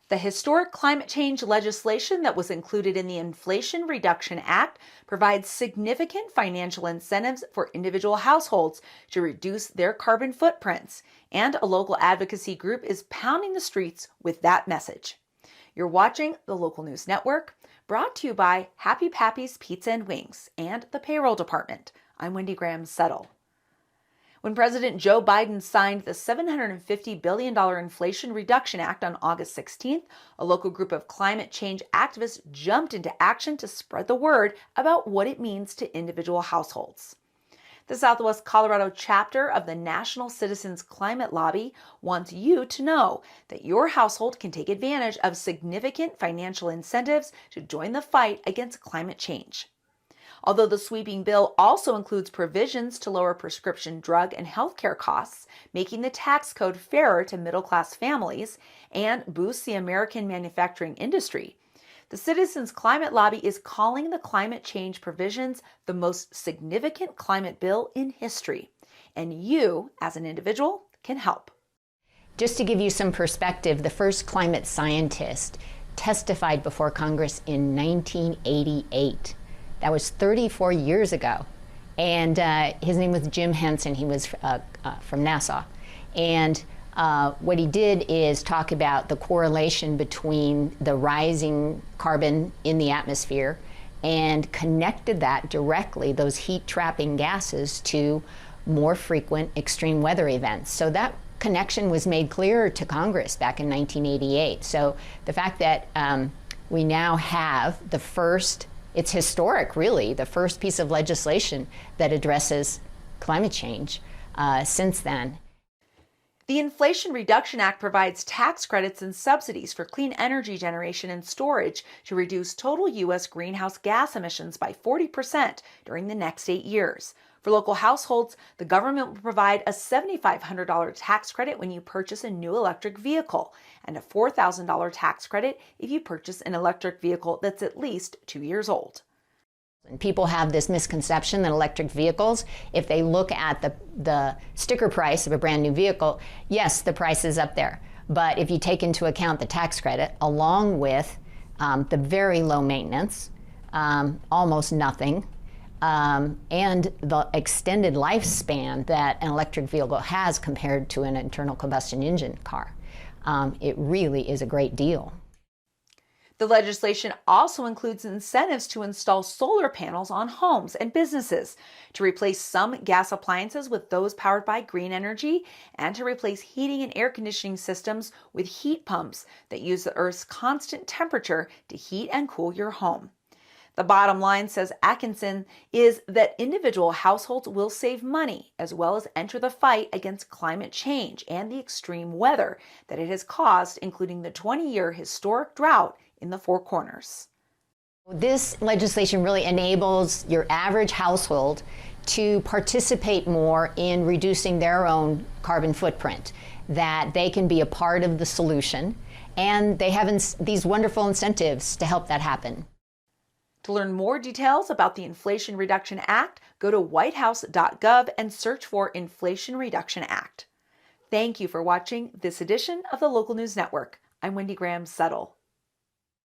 The historic climate change legislation that was included in the Inflation Reduction Act provides significant financial incentives for individual households to reduce their carbon footprints, and a local advocacy group is pounding the streets with that message. You're watching the Local News Network, brought to you by Happy Pappy's Pizza and Wings and the Payroll Department. I'm Wendy Graham-Settle. When President Joe Biden signed the $750 billion Inflation Reduction Act on August 16th, a local group of climate change activists jumped into action to spread the word about what it means to individual households. The Southwest Colorado chapter of the National Citizens Climate Lobby wants you to know that your household can take advantage of significant financial incentives to join the fight against climate change. Although the sweeping bill also includes provisions to lower prescription drug and healthcare costs, making the tax code fairer to middle-class families, and boosts the American manufacturing industry, the Citizens Climate Lobby is calling the climate change provisions the most significant climate bill in history. And you, as an individual, can help. Just to give you some perspective, the first climate scientist testified before Congress in 1988. That was 34 years ago. And his name was Jim Henson. He was from NASA. And what he did is talk about the correlation between the rising carbon in the atmosphere and connected that directly, those heat-trapping gases, to more frequent extreme weather events. So that connection was made clear to Congress back in 1988. So the fact that we now have the first, it's historic, really, the first piece of legislation that addresses climate change since then. The Inflation Reduction Act provides tax credits and subsidies for clean energy generation and storage to reduce total U.S. greenhouse gas emissions by 40% during the next 8 years. For local households, the government will provide a $7,500 tax credit when you purchase a new electric vehicle and a $4,000 tax credit if you purchase an electric vehicle that's at least 2 years old. And people have this misconception that electric vehicles, if they look at the sticker price of a brand new vehicle, yes, the price is up there. But if you take into account the tax credit, along with the very low maintenance, almost nothing, and the extended lifespan that an electric vehicle has compared to an internal combustion engine car, it really is a great deal. The legislation also includes incentives to install solar panels on homes and businesses, to replace some gas appliances with those powered by green energy, and to replace heating and air conditioning systems with heat pumps that use the Earth's constant temperature to heat and cool your home. The bottom line, says Atkinson, is that individual households will save money as well as enter the fight against climate change and the extreme weather that it has caused, including the 20-year historic drought in the Four Corners. This legislation really enables your average household to participate more in reducing their own carbon footprint, that they can be a part of the solution, and they have these wonderful incentives to help that happen. To learn more details about the Inflation Reduction Act, go to whitehouse.gov and search for Inflation Reduction Act. Thank you for watching this edition of the Local News Network. I'm Wendy Graham-Settle.